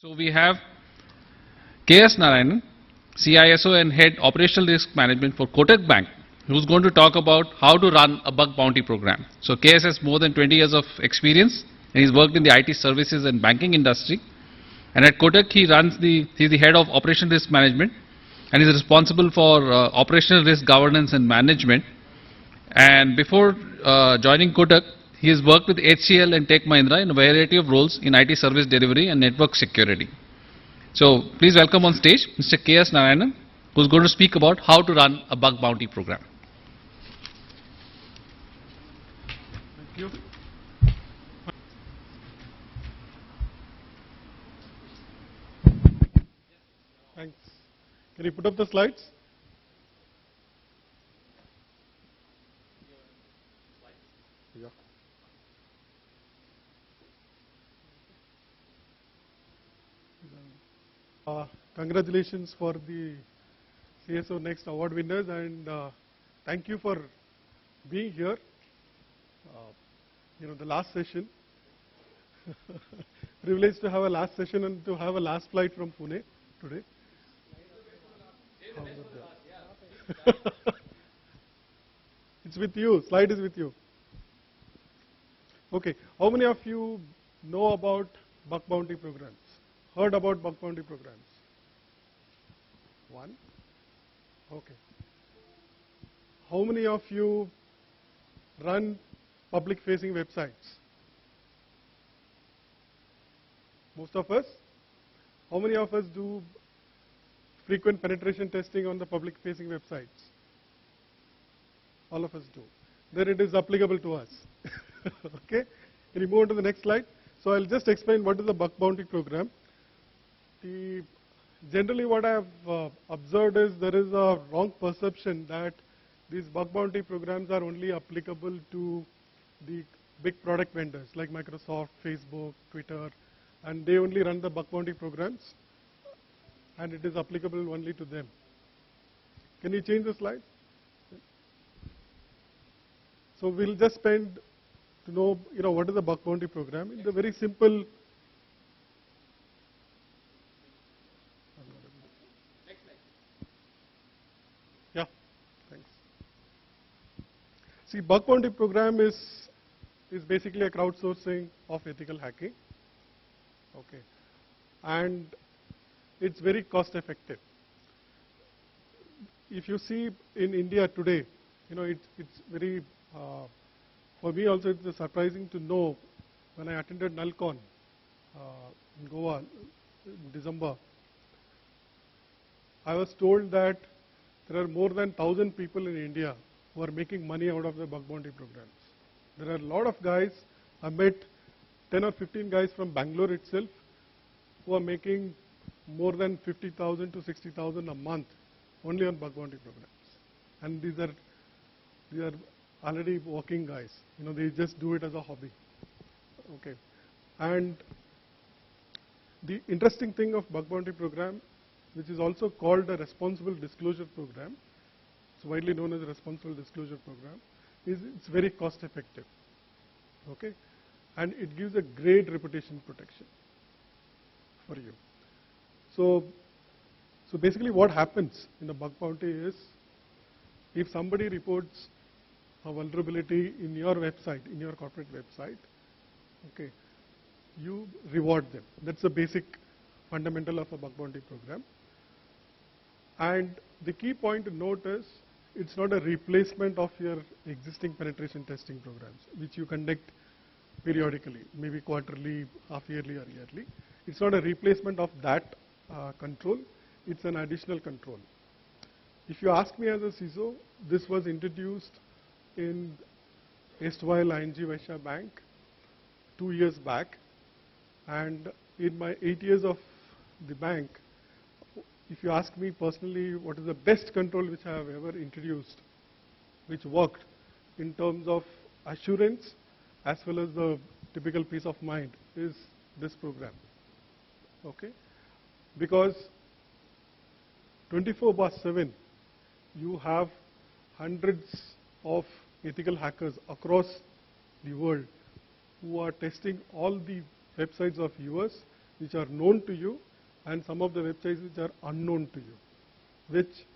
So we have KS Narayanan, CISO and Head Operational Risk Management for Kotak Bank, who's going to talk about how to run a bug bounty program. So KS has more than 20 years of experience and he's worked in the IT services and banking industry. And at Kotak he's the Head of Operational Risk Management and is responsible for operational risk governance and management. And before joining Kotak, he has worked with HCL and Tech Mahindra in a variety of roles in IT service delivery and network security. So please welcome on stage Mr. KS Narayanan, who is going to speak about how to run a bug bounty program. Thank you. Thanks. Can you put up the slides? Yeah. Congratulations for the CISO Next Award winners, and thank you for being here. The last session. Privileged to have a last session and to have a last flight from Pune today. It's with you. Slide is with you. Okay. How many of you know about bug bounty programs? Heard about bug bounty programs? One. Okay. How many of you run public-facing websites? Most of us. How many of us do frequent penetration testing on the public-facing websites? All of us do. Then it is applicable to us. Okay. Can you move on to the next slide? So I'll just explain what is the bug bounty program. Generally what I have observed is there is a wrong perception that these bug bounty programs are only applicable to the big product vendors like Microsoft, Facebook, Twitter, and they only run the bug bounty programs and it is applicable only to them. Can you change the slide? So we'll just spend to know, what is a bug bounty program. It's a very simple. Yeah, thanks. See, bug bounty program is basically a crowdsourcing of ethical hacking. Okay, and it's very cost effective. If you see in India today, it's very, for me also it's surprising to know when I attended NALCON in Goa in December, I was told that there are more than 1,000 people in India who are making money out of the bug bounty programs. There are a lot of guys, I met 10 or 15 guys from Bangalore itself who are making more than 50,000 to 60,000 a month only on bug bounty programs. And these are already working guys. They just do it as a hobby. Okay. And the interesting thing of bug bounty program, which is also called a responsible disclosure program, it's widely known as a responsible disclosure program, is it's very cost effective. Okay. And it gives a great reputation protection for you. So basically what happens in a bug bounty is, if somebody reports a vulnerability in your website, in your corporate website, okay, you reward them. That's the basic fundamental of a bug bounty program. And the key point to note is, it's not a replacement of your existing penetration testing programs, which you conduct periodically, maybe quarterly, half-yearly or yearly. It's not a replacement of that control, it's an additional control. If you ask me as a CISO, this was introduced in erstwhile ING Vysya Bank 2 years back, and in my 8 years of the bank, if you ask me personally what is the best control which I have ever introduced, which worked in terms of assurance as well as the typical peace of mind, is this program. Okay? Because 24/7 you have hundreds of ethical hackers across the world who are testing all the websites of yours which are known to you and some of the websites which are unknown to you, which,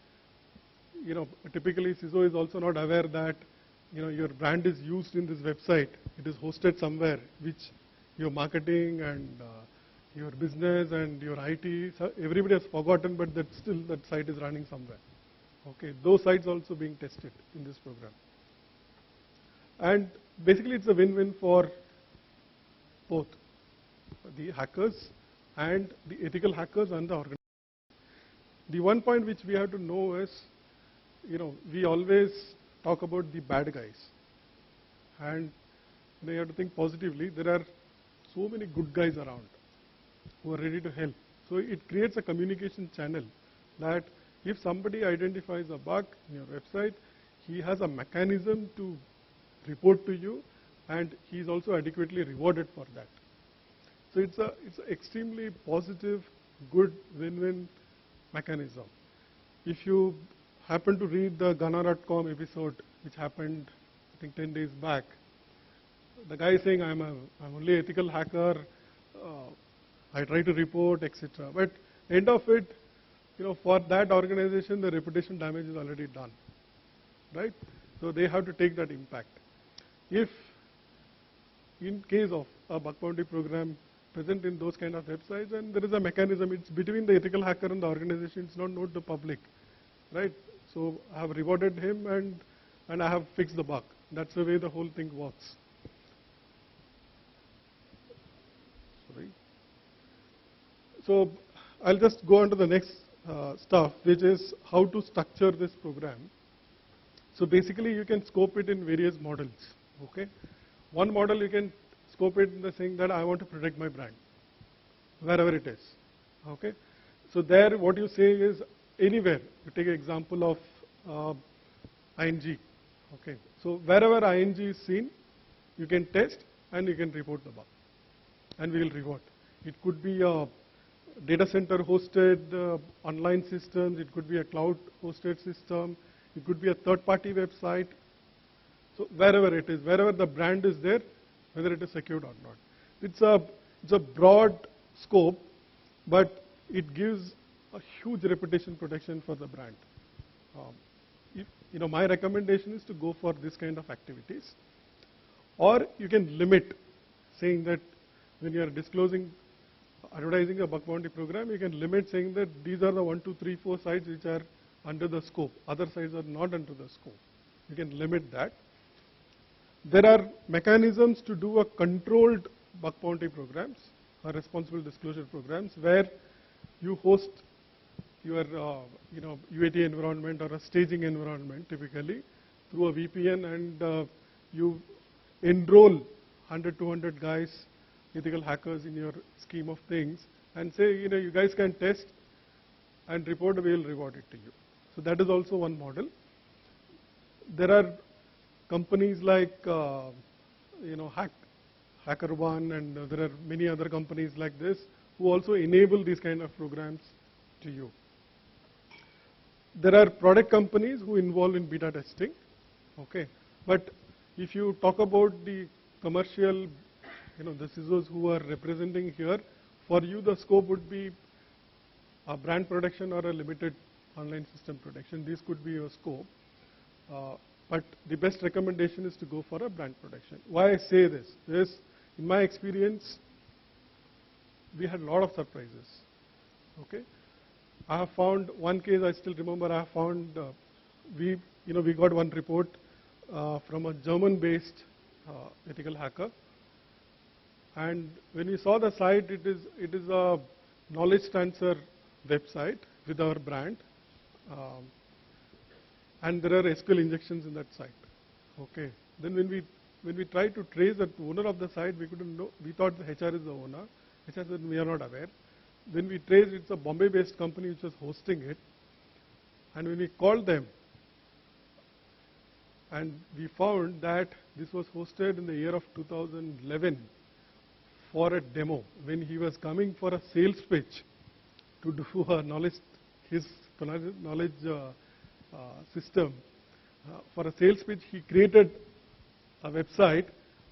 typically CISO is also not aware that, your brand is used in this website. It is hosted somewhere, which your marketing and your business and your IT, so everybody has forgotten, but that still that site is running somewhere. Okay, those sites also being tested in this program. And basically it's a win-win for both the hackers and the ethical hackers and the organization. The one point which we have to know is, we always talk about the bad guys. And you have to think positively. There are so many good guys around who are ready to help. So it creates a communication channel that if somebody identifies a bug in your website, he has a mechanism to report to you, and he is also adequately rewarded for that. So it's an extremely positive, good win-win mechanism. If you happen to read the Ghana.com episode, which happened, I think, 10 days back, the guy is saying, I'm only ethical hacker, I try to report, etc. But end of it, for that organization, the reputation damage is already done, right? So they have to take that impact. If, in case of a bug bounty program present in those kind of websites, and there is a mechanism, it's between the ethical hacker and the organization, it's not known to the public, right? So I have rewarded him and I have fixed the bug. That's the way the whole thing works. Sorry. So I'll just go on to the next stuff, which is how to structure this program. So basically you can scope it in various models, okay? One model you can scope it in the saying that I want to protect my brand, wherever it is, okay? So there what you say is anywhere. You take an example of ING, okay? So wherever ING is seen, you can test and you can report the bug, and we will reward. It could be a data center hosted online systems, it could be a cloud hosted system, it could be a third-party website. So wherever it is, wherever the brand is there, whether it is secured or not. It's a broad scope, but it gives a huge reputation protection for the brand. My recommendation is to go for this kind of activities. Or you can limit, saying that when you are disclosing, advertising a bug bounty program, you can limit saying that these are the 1, 2, 3, 4 sites which are under the scope. Other sites are not under the scope. You can limit that. There are mechanisms to do a controlled bug bounty programs, or responsible disclosure programs, where you host your UAT environment or a staging environment typically through a VPN, and you enroll 100, 200 guys, ethical hackers in your scheme of things, and say, you guys can test and report, we will reward it to you. So that is also one model. There are companies like, HackerOne, and there are many other companies like this who also enable these kind of programs to you. There are product companies who involve in beta testing, okay. But if you talk about the commercial, the CISOs who are representing here, for you the scope would be a brand protection or a limited online system protection. This could be your scope. But the best recommendation is to go for a brand protection. Why I say this is, in my experience, we had a lot of surprises, okay. I have found one case, I still remember, I have found, we got one report from a German-based ethical hacker. And when we saw the site, it is a knowledge transfer website with our brand. And there are SQL injections in that site, okay. Then when we tried to trace the owner of the site, we couldn't know, we thought the HR is the owner. HR said we are not aware. When we traced, it's a Bombay-based company which was hosting it. And when we called them, and we found that this was hosted in the year of 2011 for a demo, when he was coming for a sales pitch to do a knowledge system. For a sales pitch, he created a website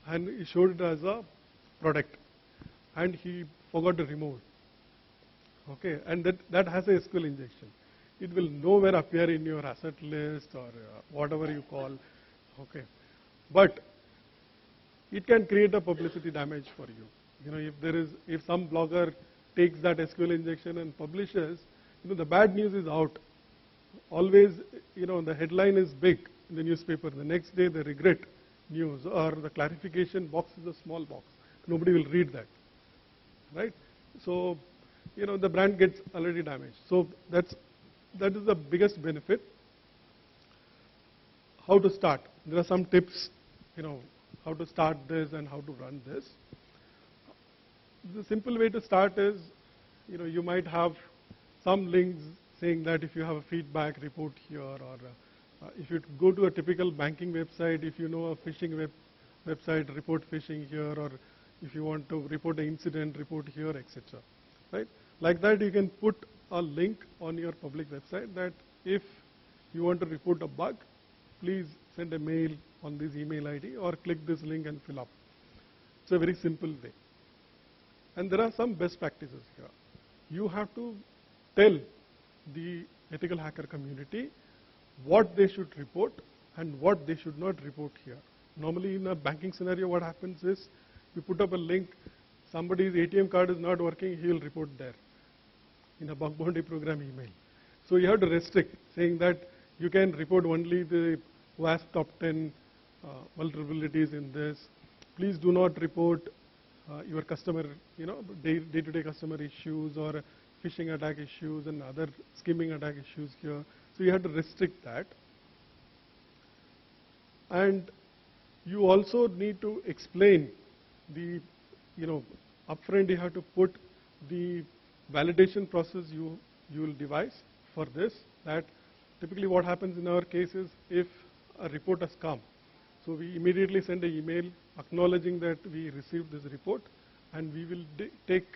and he showed it as a product. And he forgot to remove it. Okay, and that has a SQL injection. It will nowhere appear in your asset list or whatever you call. Okay, but it can create a publicity damage for you. You know, if some blogger takes that SQL injection and publishes, you know, the bad news is out. Always, you know, the headline is big in the newspaper. The next day, the regret news or the clarification box is a small box. Nobody will read that, right? So, you know, the brand gets already damaged. So that is the biggest benefit. How to start? There are some tips, you know, how to start this and how to run this. The simple way to start is, you know, you might have some links saying that if you have a feedback, report here, or if you go to a typical banking website, if you know a phishing website, report phishing here, or if you want to report an incident, report here, etc. Right? Like that, you can put a link on your public website that if you want to report a bug, please send a mail on this email ID or click this link and fill up. It's a very simple way. And there are some best practices here. You have to tell the ethical hacker community what they should report and what they should not report here. Normally in a banking scenario, what happens is you put up a link, somebody's ATM card is not working, he will report there in a bug bounty program email. So you have to restrict, saying that you can report only the WASP top 10 vulnerabilities in this. Please do not report your customer, you know, day-to-day customer issues or phishing attack issues and other skimming attack issues here. So you have to restrict that. And you also need to explain the, you know, upfront you have to put the validation process you will devise for this. That typically what happens in our case is if a report has come, so we immediately send an email acknowledging that we received this report, and we will take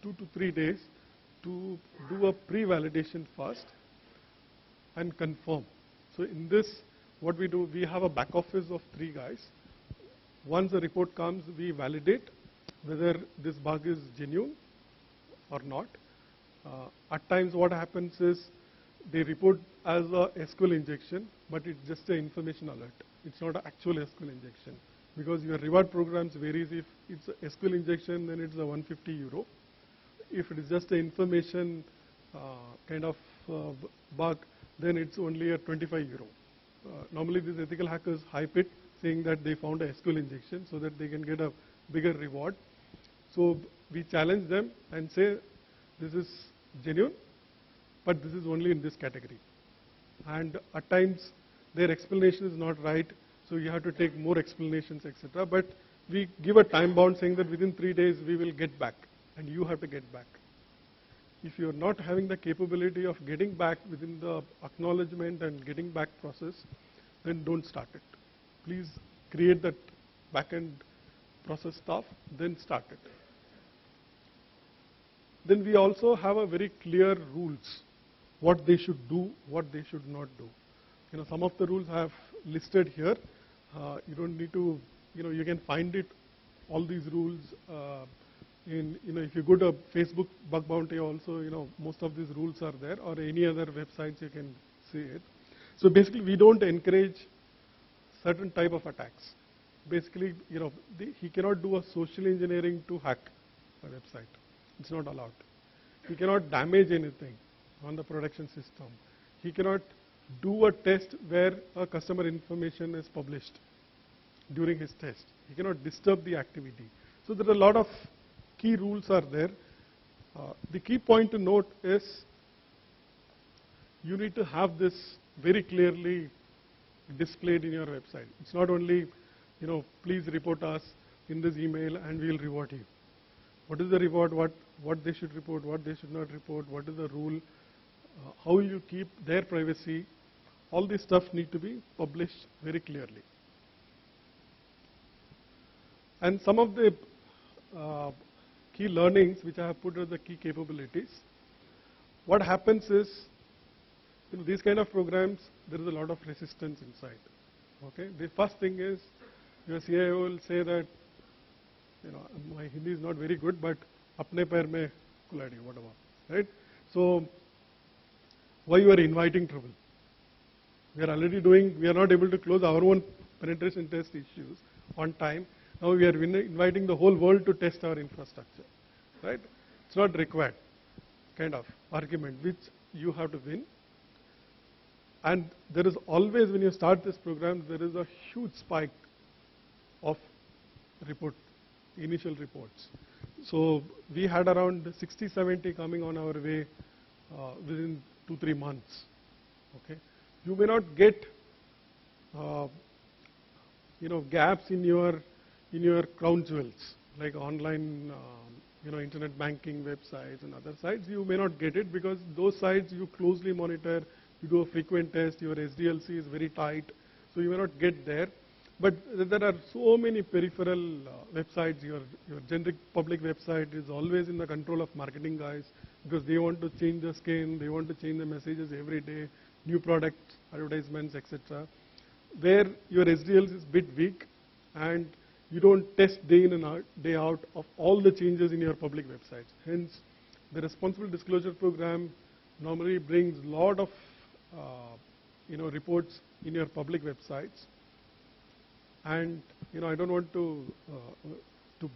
2 to 3 days to do a pre-validation first and confirm. So in this, what we do, we have a back office of 3 guys. Once the report comes, we validate whether this bug is genuine or not. At times what happens is they report as a SQL injection, but it's just an information alert. It's not an actual SQL injection, because your reward programs varies. If it's a SQL injection, then it's a 150 euro. If it is just an information kind of bug, then it's only a 25 euro. Normally these ethical hackers hype it, saying that they found a SQL injection so that they can get a bigger reward. So we challenge them and say, this is genuine, but this is only in this category. And at times their explanation is not right, so you have to take more explanations, etc. But we give a time bound saying that within 3 days we will get back, and you have to get back. If you're not having the capability of getting back within the acknowledgement and getting back process, then don't start it. Please create that back-end process stuff, then start it. Then we also have a very clear rules, what they should do, what they should not do. You know, some of the rules I have listed here. You don't need to, you know, you can find it, all these rules in, you know, if you go to Facebook bug bounty also, you know, most of these rules are there, or any other websites you can see it. So basically we don't encourage certain type of attacks. Basically, you know, he cannot do a social engineering to hack a website. It's not allowed. He cannot damage anything on the production system. He cannot do a test where a customer information is published during his test. He cannot disturb the activity. So there are a lot of key rules are there. The key point to note is you need to have this very clearly displayed in your website. It's not only, you know, please report us in this email and we'll reward you. What is the reward, what they should report, what they should not report, what is the rule, how will you keep their privacy, all this stuff need to be published very clearly. And some of the key learnings which I have put as the key capabilities, what happens is, you know, these kind of programs, there is a lot of resistance inside. Okay, the first thing is your CIO will say that, you know, my Hindi is not very good, but apne pair mein kuladi, whatever, right? So why you are inviting trouble? We are already doing, we are not able to close our own penetration test issues on time. Now we are inviting the whole world to test our infrastructure, right? It's not required kind of argument which you have to win. And there is always, when you start this program, there is a huge spike of initial reports. So we had around 60, 70 coming on our way within 2-3 months. Okay, you may not get gaps in your crown jewels like online internet banking websites and other sites. You may not get it because those sites you closely monitor. You do a frequent test. Your SDLC is very tight, so you may not get there. But there are so many peripheral websites. Your generic public website is always in the control of marketing guys because they want to change the skin, they want to change the messages every day, new product advertisements, etc. Where your SDLC is a bit weak and you don't test day in and day out of all the changes in your public websites. Hence, the responsible disclosure program normally brings a lot of reports in your public websites. And I don't want to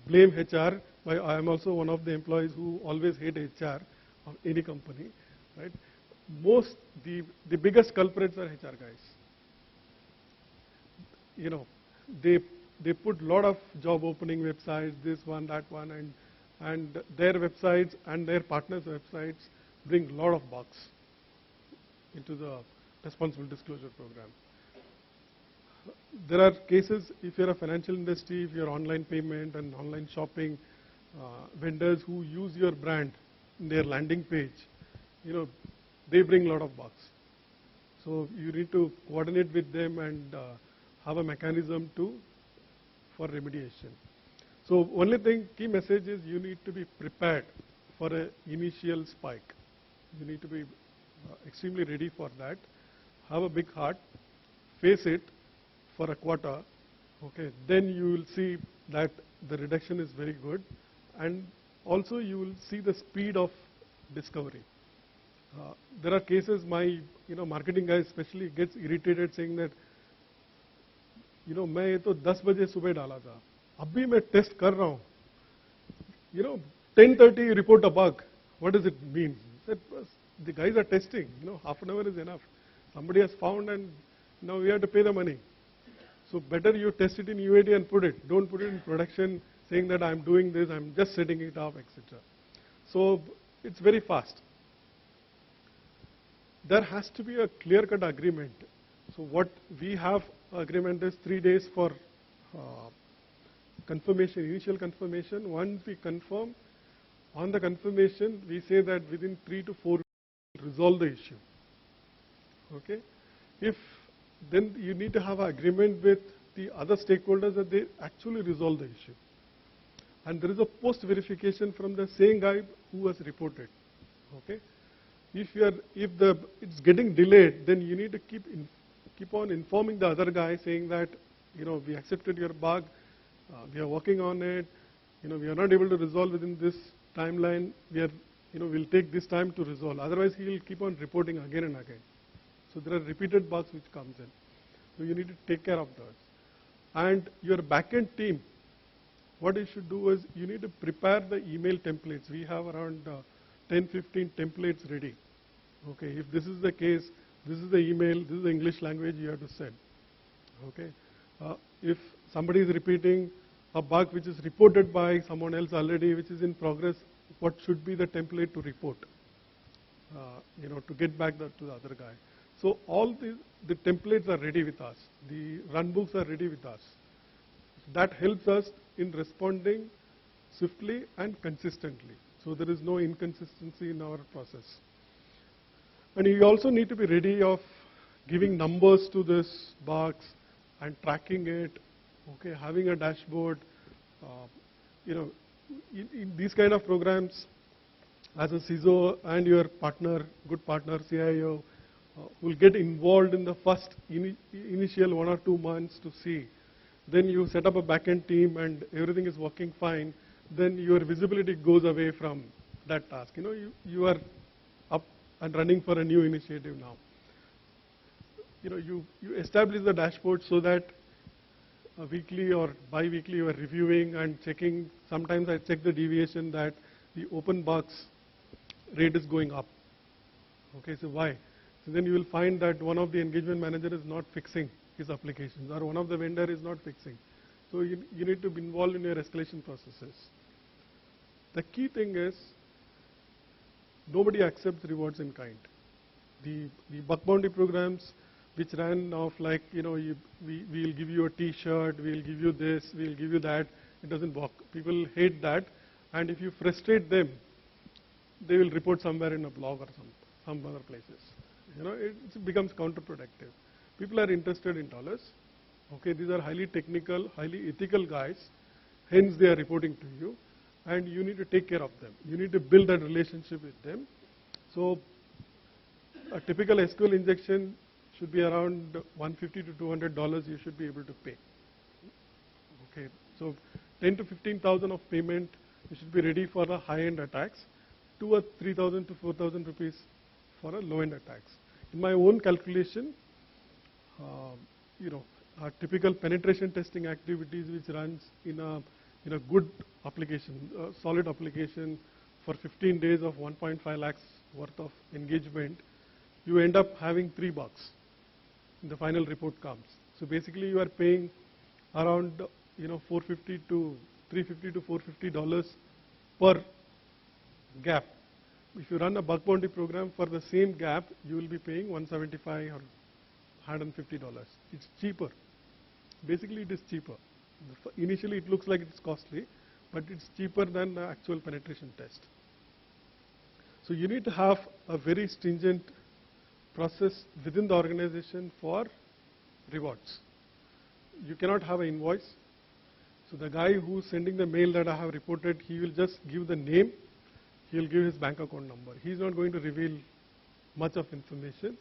blame HR. I am also one of the employees who always hate HR of any company, right? The biggest culprits are HR guys. They put a lot of job opening websites, this one, that one, and their websites and their partners' websites bring a lot of bugs into the responsible disclosure program. There are cases, if you're a financial industry, if you're online payment and online shopping, vendors who use your brand in their landing page, they bring a lot of bugs. So you need to coordinate with them and have a mechanism for remediation. So only thing, key message is you need to be prepared for an initial spike. You need to be extremely ready for that. Have a big heart, face it for a quarter, okay, then you will see that the reduction is very good, and also you will see the speed of discovery. There are cases my marketing guy especially gets irritated saying that मैं ये तो 10 बजे सुबह डाला था, अभी मैं test कर रहा हूँ, 10:30 report a bug. What does it mean? That the guys are testing, half an hour is enough. Somebody has found and now we have to pay the money. So better you test it in UAT and put it. Don't put it in production saying that I'm doing this, I'm just setting it up, etc. So it's very fast. There has to be a clear-cut agreement. So what we have agreement is 3 days for confirmation, initial confirmation. Once we confirm, on the confirmation, we say that within 3 to 4 weeks, resolve the issue. Okay? Then you need to have an agreement with the other stakeholders that they actually resolve the issue. And there is a post-verification from the same guy who has reported. Okay? If it's getting delayed, then you need to keep on informing the other guy saying that, we accepted your bug, we are working on it, we are not able to resolve within this timeline, we'll take this time to resolve. Otherwise, he will keep on reporting again and again. So there are repeated bugs which comes in. So you need to take care of those. And your backend team, what you should do is you need to prepare the email templates. We have around 10-15 templates ready. Okay, if this is the case, this is the email, this is the English language you have to send. Okay, if somebody is repeating a bug which is reported by someone else already, which is in progress, what should be the template to report? To get back to the other guy. So all the templates are ready with us. The runbooks are ready with us. That helps us in responding swiftly and consistently. So there is no inconsistency in our process. And you also need to be ready of giving numbers to this bugs and tracking it, okay, having a dashboard. In these kind of programs, as a CISO and your partner, good partner, CIO, will get involved in the first initial 1 or 2 months to see. Then you set up a backend team and everything is working fine. then your visibility goes away from that task. You are up and running for a new initiative now. You establish the dashboard so that weekly or bi-weekly you are reviewing and checking. Sometimes I check the deviation that the open box rate is going up. Okay, so why? So then you will find that one of the engagement manager is not fixing his applications, or one of the vendor is not fixing. So you need to be involved in your escalation processes. The key thing is nobody accepts rewards in kind. The bug bounty programs which ran off like, we'll give you a t-shirt, we'll give you this, we'll give you that, it doesn't work. People hate that, and if you frustrate them, they will report somewhere in a blog or some other places. It becomes counterproductive. People are interested in dollars. Okay, these are highly technical, highly ethical guys, hence they are reporting to you, and you need to take care of them. You need to build that relationship with them. So a typical SQL injection should be around $150 to $200 you should be able to pay. Okay, so 10 to 15,000 of payment, you should be ready for the high-end attacks, 2 or 3,000 to 4,000 rupees for a low-end attacks. In my own calculation, our typical penetration testing activities which runs in a good application, a solid application for 15 days of 1.5 lakhs worth of engagement, you end up having 3 bucks. The final report comes. So basically you are paying around $450 to $350 to $450 per gap. If you run a bug bounty program for the same gap, you will be paying $175 or $150. It's cheaper. Basically it is cheaper. Initially it looks like it's costly, but it's cheaper than the actual penetration test. So you need to have a very stringent process within the organization for rewards. You cannot have an invoice. So the guy who's sending the mail that I have reported, he will just give the name, he'll give his bank account number. He's not going to reveal much of information.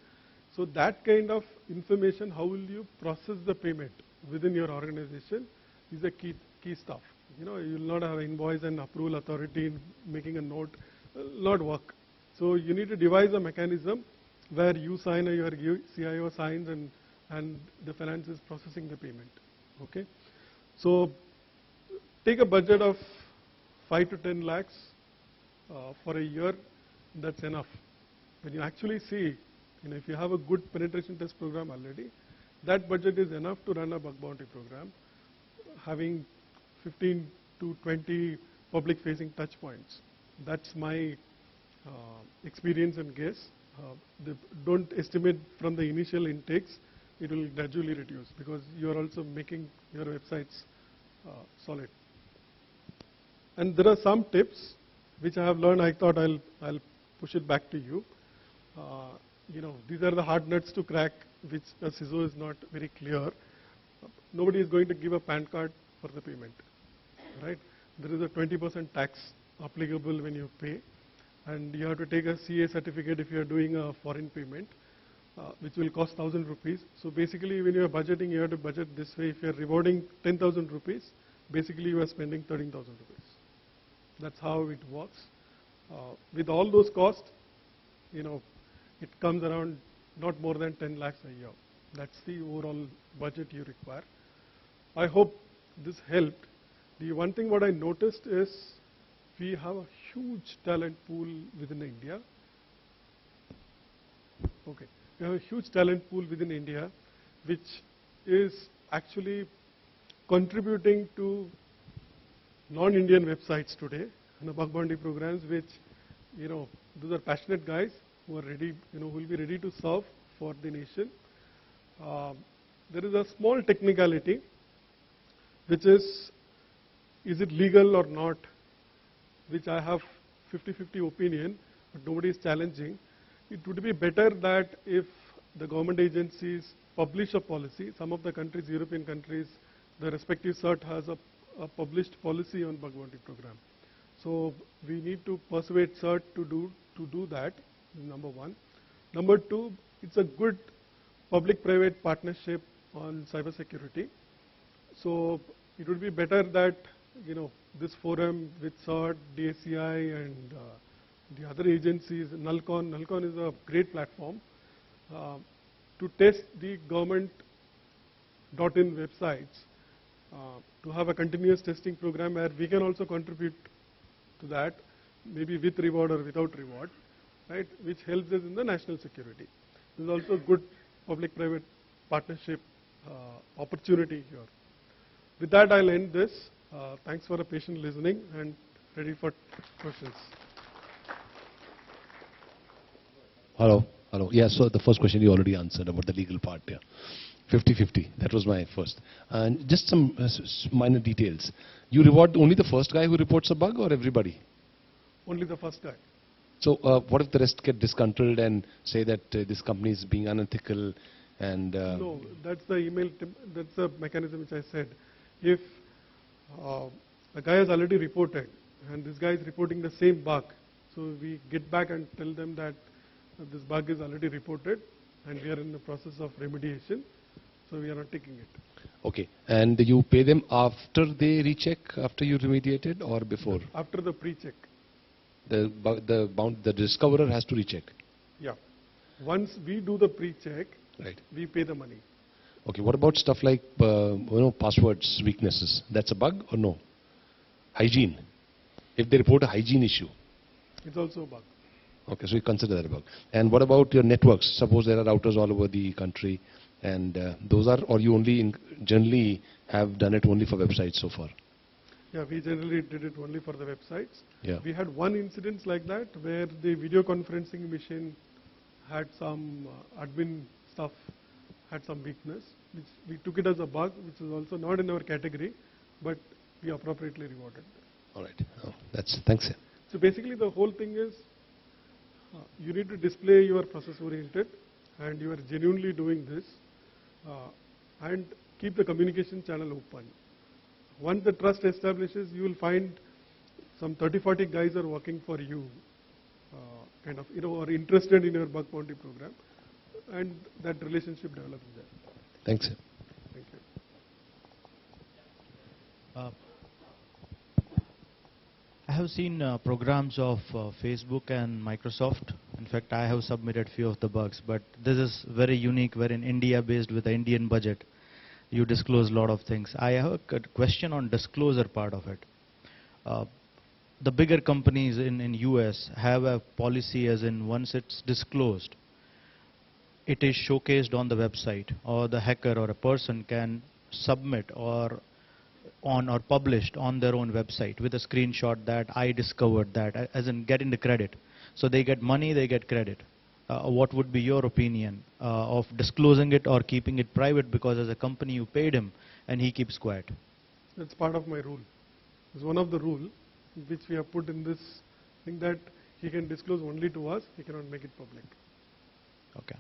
So that kind of information, how will you process the payment within your organization is a key stuff. You will not have an invoice and approval authority making a note, not work. So you need to devise a mechanism where you sign or your CIO signs and the finance is processing the payment. Okay, so take a budget of 5 to 10 lakhs for a year. That's enough. When you actually see, if you have a good penetration test program already, that budget is enough to run a bug bounty program, having 15 to 20 public-facing touch points. That's my experience and guess. Don't estimate from the initial intakes. It will gradually reduce because you are also making your websites solid. And there are some tips which I have learned. I thought I'll push it back to you. These are the hard nuts to crack, which a CISO is not very clear. Nobody is going to give a PAN card for the payment, right? There is a 20% tax applicable when you pay, and you have to take a CA certificate if you are doing a foreign payment, which will cost 1,000 rupees. So basically, when you are budgeting, you have to budget this way. If you are rewarding 10,000 rupees, basically you are spending 13,000 rupees. That's how it works. With all those costs, it comes around not more than 10 lakhs a year. That's the overall budget you require. I hope this helped. The one thing what I noticed is we have a huge talent pool within India. Okay, we have a huge talent pool within India, which is actually contributing to non-Indian websites today and the bug bounty programs, which, those are passionate guys who are ready, who will be ready to serve for the nation. There is a small technicality, which is it legal or not, which I have 50-50 opinion, but nobody is challenging. It would be better that if the government agencies publish a policy. Some of the countries, European countries, the respective CERT has a published policy on bug bounty program. So we need to persuade CERT to do that, number one. Number two, it's a good public-private partnership on cybersecurity. So it would be better that, this forum with CERT, DSCI, and the other agencies, Nalcon. Nalcon is a great platform to test the government.in websites, to have a continuous testing program where we can also contribute to that, maybe with reward or without reward, right, which helps us in the national security. There's also good public-private partnership opportunity here. With that, I'll end this. Thanks for a patient listening and ready for questions. Hello. Yeah, so the first question you already answered about the legal part here. 50-50, that was my first. And just some minor details. You reward only the first guy who reports a bug or everybody? Only the first guy. So what if the rest get disgruntled and say that this company is being unethical and... No, that's the email, that's the mechanism which I said. If a guy has already reported and this guy is reporting the same bug, so we get back and tell them that this bug is already reported and we are in the process of remediation, so we are not taking it. Okay, and you pay them after they recheck, after you remediated or before? After the pre-check. The discoverer has to recheck? Yeah. Once we do the pre-check, right, we pay the money. Okay, what about stuff like passwords weaknesses? That's a bug or no? Hygiene. If they report a hygiene issue. It's also a bug. Okay, so you consider that a bug. And what about your networks? Suppose there are routers all over the country, and those are, or you only generally have done it only for websites so far? Yeah, we generally did it only for the websites. Yeah. We had one incident like that where the video conferencing machine had some admin stuff, had some weakness, which we took it as a bug, which is also not in our category, but we appropriately rewarded. All right. Oh, thanks. So basically the whole thing is you need to display your process-oriented and you are genuinely doing this and keep the communication channel open. Once the trust establishes, you will find some 30-40 guys are working for you, are interested in your bug bounty program, and that relationship develops there. Thanks. Thank you. I have seen programs of Facebook and Microsoft. In fact, I have submitted few of the bugs, but this is very unique, wherein India based with the Indian budget. You disclose a lot of things. I have a question on disclosure part of it. The bigger companies in US have a policy as in once it's disclosed, it is showcased on the website, or the hacker or a person can submit or published on their own website with a screenshot that I discovered that, as in getting the credit. So they get money, they get credit. What would be your opinion of disclosing it or keeping it private, because as a company you paid him and he keeps quiet? That's part of my rule. It's one of the rules which we have put in this thing, that he can disclose only to us, he cannot make it public. Okay.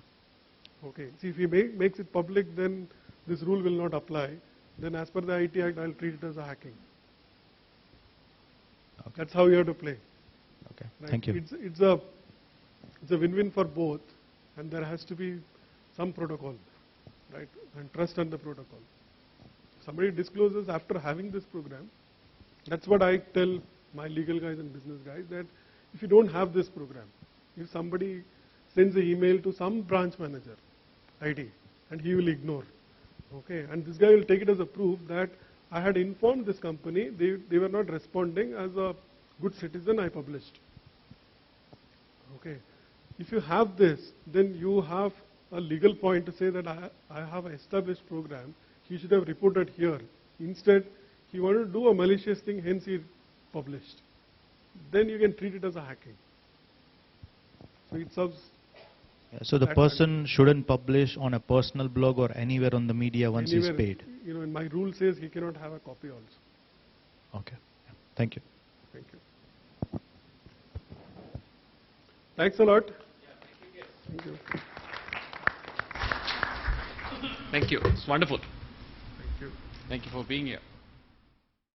Okay. See, if he makes it public, then this rule will not apply. Then as per the IT Act, I'll treat it as a hacking. Okay. That's how you have to play. Okay. Right? Thank you. It's a win-win for both, and there has to be some protocol, right? And trust on the protocol. Somebody discloses after having this program. That's what I tell my legal guys and business guys, that if you don't have this program, if somebody sends an email to some branch manager, ID, and he will ignore, okay, and this guy will take it as a proof that I had informed this company, they were not responding as a good citizen, I published. Okay. If you have this, then you have a legal point to say that I have an established program, he should have reported here. Instead, he wanted to do a malicious thing, hence he published. Then you can treat it as a hacking. So it serves. Yeah, so the person shouldn't publish on a personal blog or anywhere on the media once he's paid. You know, my rule says he cannot have a copy also. Okay. Yeah. Thank you. Thank you. Thanks a lot. Thank you. Thank you. It's wonderful. Thank you. Thank you for being here.